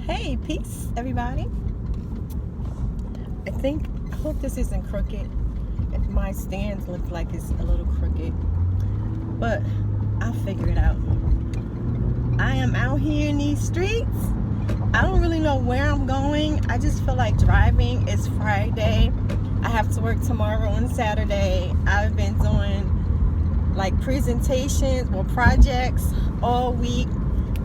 Hey, peace, everybody. I hope this isn't crooked. My stand looks like it's a little crooked, but I'll figure it out. I am out here in these streets. I don't really know where I'm going. I just feel like driving. It's Friday. I have to work tomorrow and Saturday. I've been doing like presentations or projects all week,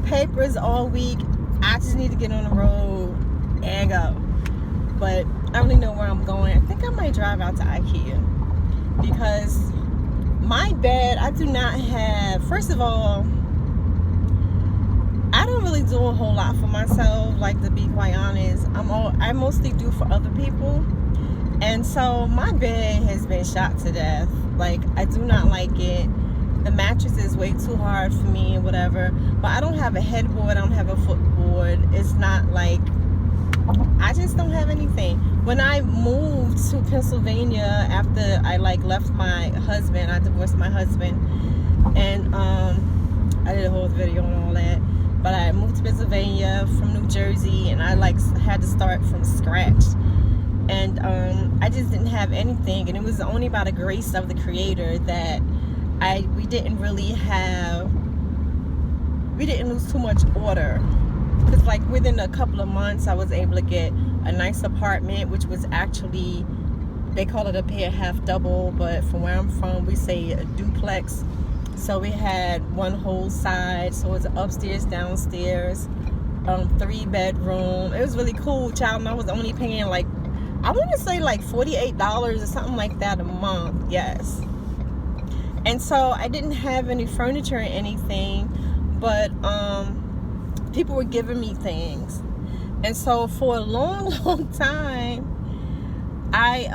papers all week. I just need to get on the road and go. But I don't really know where I'm going. I think I might drive out to IKEA because my bed, I do not have, first of all, I don't really do a whole lot for myself, like, to be quite honest. I mostly do for other people. And so my bed has been shot to death. Like, I do not like it. The mattress is way too hard for me and whatever. But I don't have a headboard. I don't have a footboard. It's not like, I just don't have anything. When I moved to Pennsylvania after I left my husband, I divorced my husband. And I did a whole video on all that. But I moved to Pennsylvania from New Jersey, and I had to start from scratch. And I just didn't have anything, and it was only by the grace of the Creator that we didn't lose too much order. Because like within a couple of months, I was able to get a nice apartment, which was actually, they call it a pair half double, but from where I'm from, we say a duplex. So we had one whole side, so it was upstairs, downstairs, 3-bedroom. It was really cool, child, and I was only paying like, I want to say like $48 or something like that a month, yes. And so I didn't have any furniture or anything, but people were giving me things. And so for a long, long time, I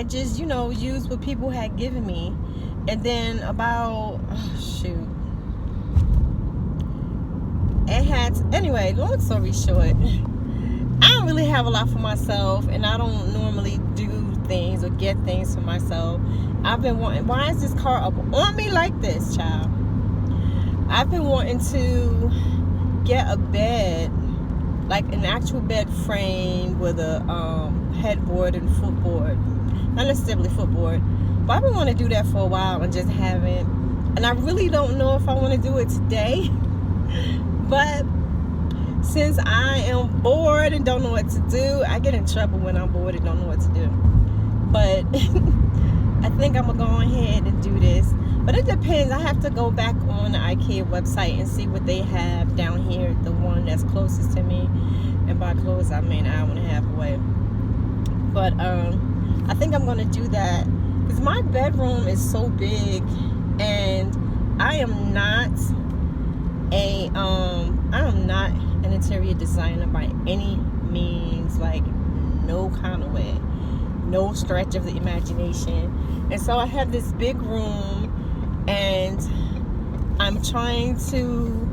just, used what people had given me. And then anyway, long story short, I don't really have a lot for myself, and I don't normally do things or get things for myself. I've been wanting, why is this car up on me like this, child? I've been wanting to get a bed, like an actual bed frame with a headboard and footboard. Not necessarily footboard, but I've been wanting to do that for a while and just haven't. And I really don't know if I want to do it today. But since I am bored and don't know what to do, I get in trouble when I'm bored and don't know what to do. But I think I'm going to go ahead and do this. But it depends. I have to go back on the IKEA website and see what they have down here, the one that's closest to me. And by close, I mean an hour and a half away. But I think I'm going to do that because my bedroom is so big, and I am not an interior designer by any means, like no kind of way, no stretch of the imagination. And so I have this big room, and I'm trying to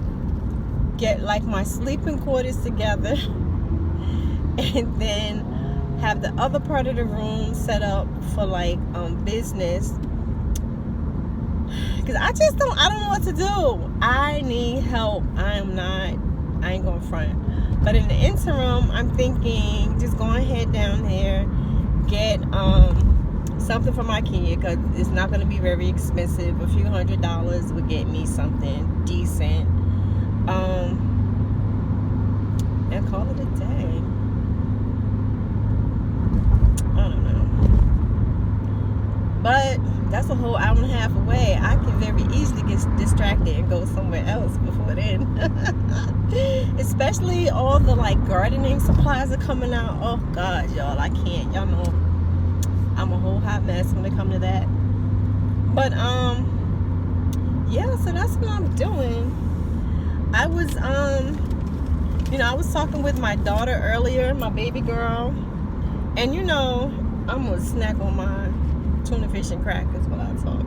get like my sleeping quarters together and then have the other part of the room set up for like business, because I don't know what to do. I need help. I ain't going front. But in the interim, I'm thinking just going ahead down there, get something from IKEA, because it's not going to be very expensive. A few $100s would get me something decent, and call it a day. I don't know, but that's a whole hour and a half away. I can very easily get distracted and go somewhere else before then. Especially all the like gardening supplies are coming out. Oh God, y'all, I can't. Y'all know I'm a whole hot mess when it comes to that. But yeah, so that's what I'm doing. I was I was talking with my daughter earlier, my baby girl, and I'm gonna snack on my tuna fish and crackers while I talk.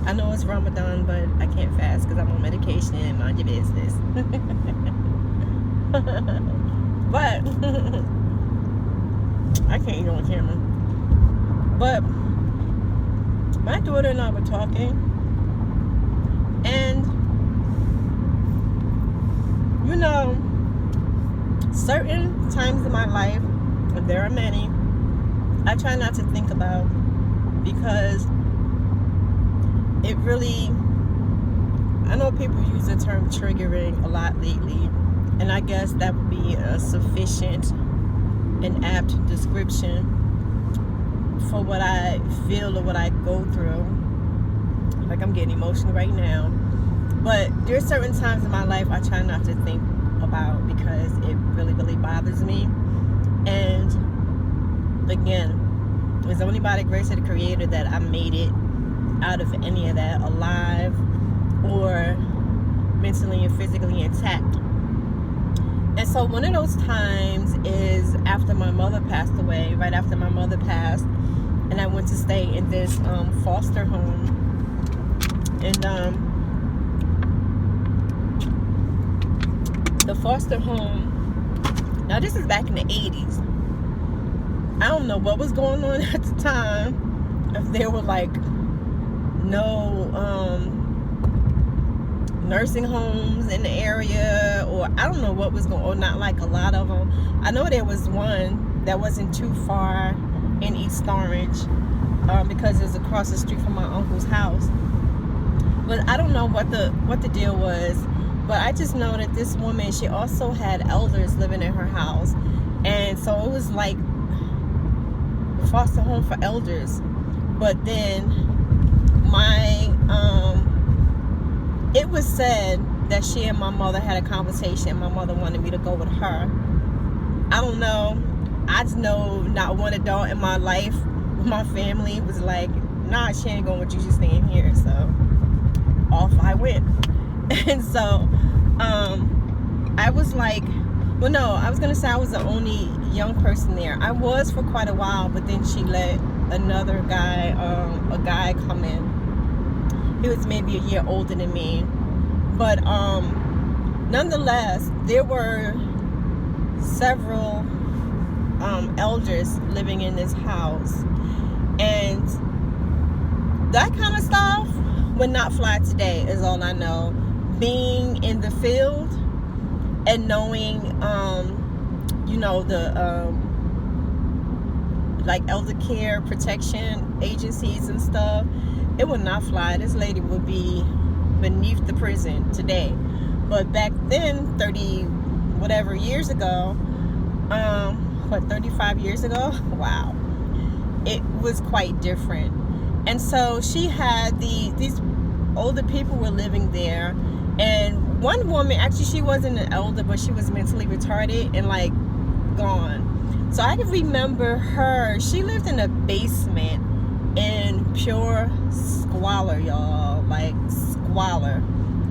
I know it's Ramadan, but I can't fast because I'm on medication, and mind your business. But I can't eat on camera. But my daughter and I were talking, and certain times in my life, and there are many, I try not to think about, because it really, I know people use the term triggering a lot lately, and I guess that would be a sufficient and apt description for what I feel or what I go through. Like, I'm getting emotional right now. But there's certain times in my life I try not to think about, because it really, really bothers me. And again, it's only by the grace of the Creator that I made it out of any of that alive or mentally and physically intact. And so one of those times is after my mother passed away, right after my mother passed, and I went to stay in this foster home. And the foster home, now this is back in the 80s. I don't know what was going on at the time, if there were like no nursing homes in the area, or I don't know what was going on, not like a lot of them. I know there was one that wasn't too far in East Orange, because it was across the street from my uncle's house. But I don't know what the deal was, but I just know that this woman, she also had elders living in her house, and so it was like a foster home for elders. But then it was said that she and my mother had a conversation. My mother wanted me to go with her. I don't know. I just know not one adult in my life, my family, was like, nah, she ain't going with you, she's staying here. So off I went. And so I was like, well, no, I was gonna say I was the only young person there. I was for quite a while, but then she let another guy, a guy come in. He was maybe a year older than me, but nonetheless, there were several elders living in this house, and that kind of stuff would not fly today, is all I know. Being in the field and knowing, you know, the like elder care protection agencies and stuff, it would not fly. This lady would be beneath the prison today. But back then, 30 whatever years ago, 35 years ago, wow, it was quite different. And so she had these older people were living there, and one woman, actually she wasn't an elder, but she was mentally retarded and like gone. So I can remember her. She lived in a basement in pure squalor, y'all, like squalor.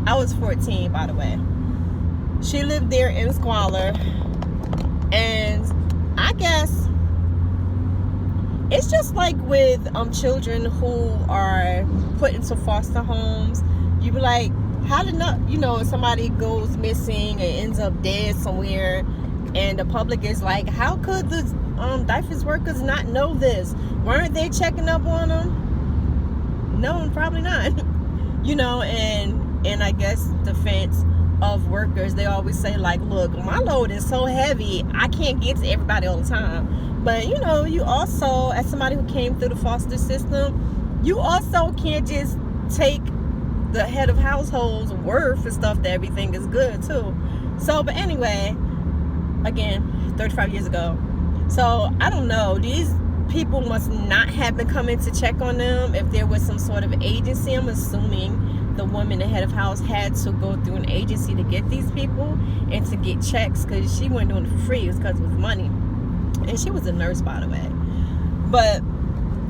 I was 14, by the way. She lived there in squalor, and I guess it's just like with children who are put into foster homes. You be like, how did not, you know, somebody goes missing and ends up dead somewhere, and the public is like, how could the DIFAS workers not know this? Weren't they checking up on them? No, probably not. You know, and I guess defense of workers, they always say like, look, my load is so heavy, I can't get to everybody all the time. But you know, you also, as somebody who came through the foster system, you also can't just take the head of household's word for stuff that everything is good too. So, but anyway, again, 35 years ago. So I don't know, these people must not have been coming to check on them. If there was some sort of agency, I'm assuming the woman, the head of house, had to go through an agency to get these people and to get checks, because she wasn't doing it for free. It was because it was money. And she was a nurse, by the way. But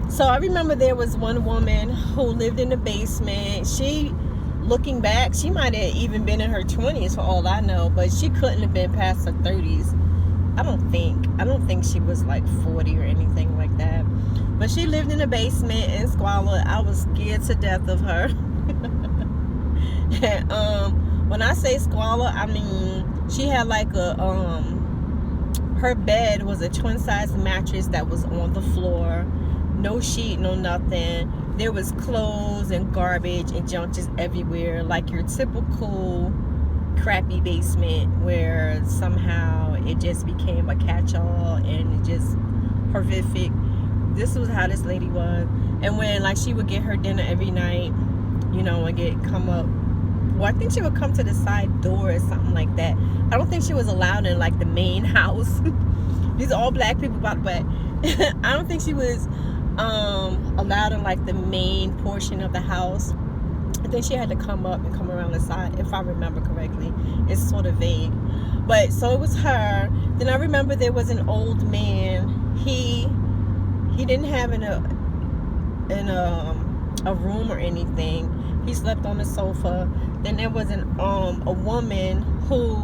so I remember there was one woman who lived in the basement. She, looking back, she might have even been in her 20s for all I know, but she couldn't have been past her 30s. I don't think she was like 40 or anything like that. But she lived in the basement in squalor. I was scared to death of her. And, when I say squalor, I mean she had like a her bed was a twin size mattress that was on the floor. No sheet, no nothing. There was clothes and garbage and junk just everywhere, like your typical crappy basement where somehow it just became a catch-all and it just horrific. This was how this lady was. And when like she would get her dinner every night, you know, and come up, well, I think she would come to the side door or something like that. I don't think she was allowed in like the main house. These are all black people, by the way. I don't think she was allowed in like the main portion of the house. I think she had to come up and come around the side, if I remember correctly. It's sort of vague. But so it was her. Then I remember there was an old man. He didn't have a room or anything. He slept on the sofa. Then there was a woman who,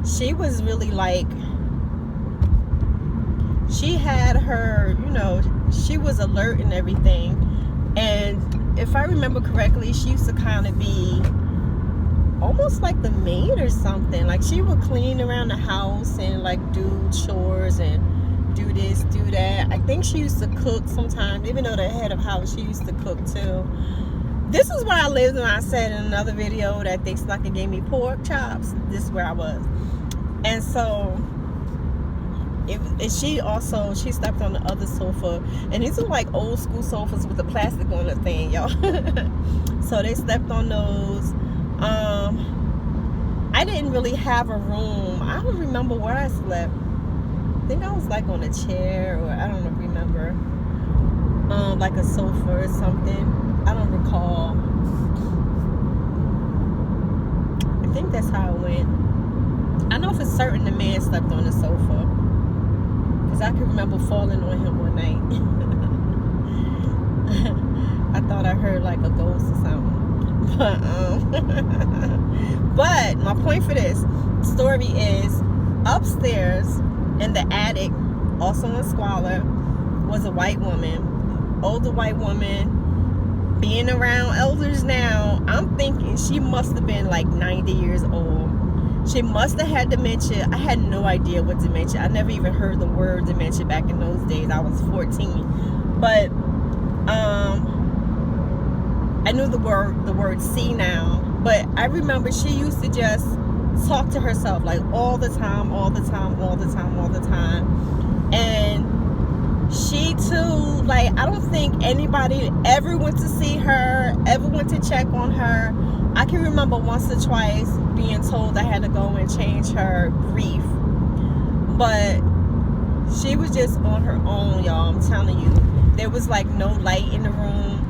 she was really like, she had her, you know, she was alert and everything. And if I remember correctly, she used to kind of be almost like the maid or something. Like she would clean around the house and like do chores and do this, do that. I think she used to cook sometimes, even though the head of house, she used to cook too. This is where I lived when I said in another video that they snuck and gave me pork chops. This is where I was. And so she slept on the other sofa, and these are like old school sofas with the plastic on the thing, y'all. So they slept on those. I didn't really have a room. I don't remember where I slept. I think I was like on a chair, or I don't remember, like a sofa or something. I don't recall. I think that's how it went. I know for certain the man slept on the sofa, because I can remember falling on him one night. I thought I heard like a ghost or something. But my point for this story is, upstairs in the attic, also in Squalor, was a white woman, older white woman. Being around elders now, I'm thinking she must have been like 90 years old. She must have had dementia. I had no idea what dementia. I never even heard the word dementia back in those days. I was 14. But I knew the word senile. But I remember she used to just talk to herself like all the time. And she too, like, I don't think anybody ever went to see her, ever went to check on her. I can remember once or twice being told I had to go and change her brief. But she was just on her own, y'all. I'm telling you. There was like no light in the room.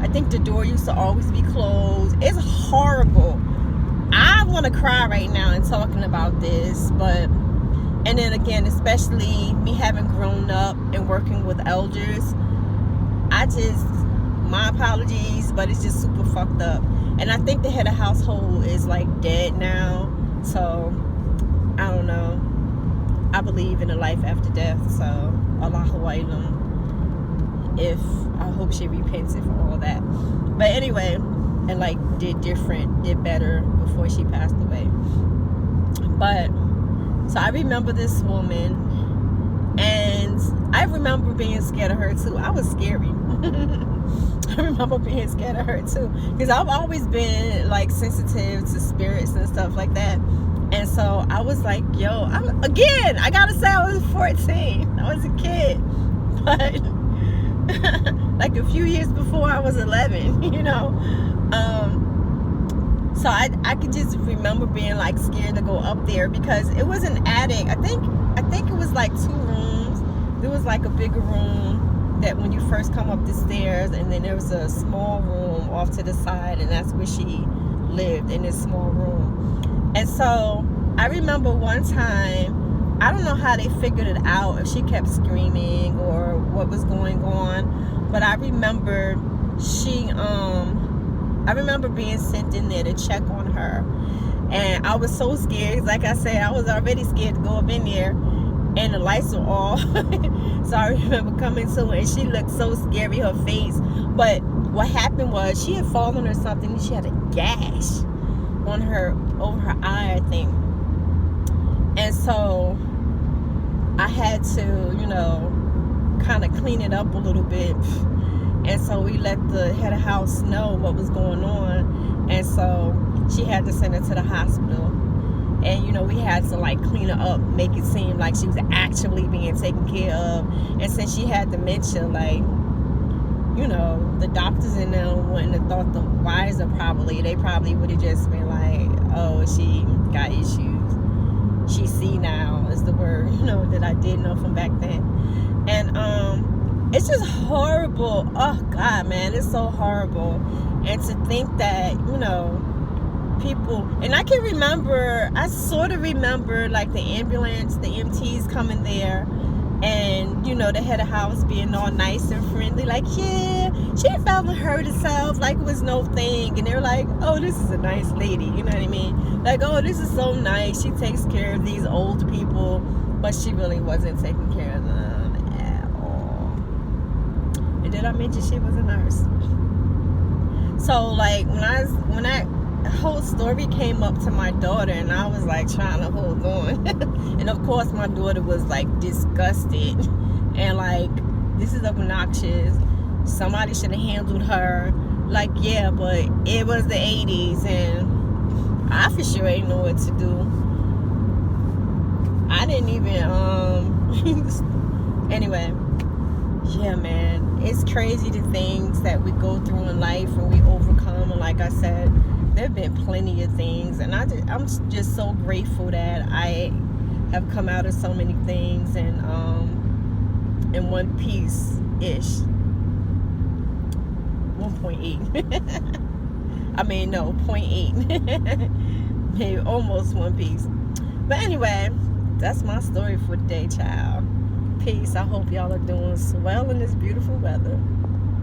I think the door used to always be closed. It's horrible. I want to cry right now and talking about this, but, and then again, especially me having grown up and working with elders, my apologies, but it's just super fucked up. And I think the head of household is like dead now, so I don't know. I believe in a life after death, so Allahu Alam. I hope she repented for all that. But anyway, and like did better before she passed away. But so I remember this woman, and I remember being scared of her too. I was scary. I remember being scared of her too, because I've always been like sensitive to spirits and stuff like that. And so I was like, yo, I gotta say I was 14. I was a kid. But like a few years before I was 11, you know. So I could just remember being like scared to go up there, because it was an attic. I think it was like 2 rooms. There was like a bigger room that when you first come up the stairs, and then there was a small room off to the side, and that's where she lived, in this small room. And so I remember one time, I don't know how they figured it out, if she kept screaming or what was going on, but I remember I remember being sent in there to check on her, and I was so scared. Like I said, I was already scared to go up in there, and the lights were off. So I remember coming to her, and she looked so scary, her face. But what happened was, she had fallen or something, and she had a gash on her, over her eye, I think. And so I had to, you know, kind of clean it up a little bit. And so we let the head of house know what was going on. And And so she had to send her to the hospital. And, you know, we had to, like, clean her up, make it seem like she was actually being taken care of. And since she had dementia, like, you know, the doctors in them wouldn't have thought the wiser probably. They probably would have just been like, oh, she got issues. She senile is the word, you know, that I did know from back then. And it's just horrible. Oh, God, man, it's so horrible. And to think that, you know, people, and I can remember, I sort of remember, like, the ambulance, the EMTs coming there, and, you know, the head of house being all nice and friendly, like, yeah, she felt and hurt herself, like it was no thing. And they're like, oh, this is a nice lady, you know what I mean? Like, oh, this is so nice, she takes care of these old people. But she really wasn't taking care of them at all. And did I mention she was a nurse? So, like, when that whole story came up to my daughter, and I was like trying to hold on. And of course my daughter was like disgusted and like, this is obnoxious, somebody should have handled her. Like, yeah, but it was the 80s and I for sure ain't know what to do. I didn't even anyway, yeah, man, it's crazy the things that we go through in life and we overcome. And like I said, there have been plenty of things, and I'm just so grateful that I have come out of so many things, and in one piece ish, 1.8. I mean, no, 0.8. Maybe almost one piece. But anyway, that's my story for today, child. Peace. I hope y'all are doing swell in this beautiful weather.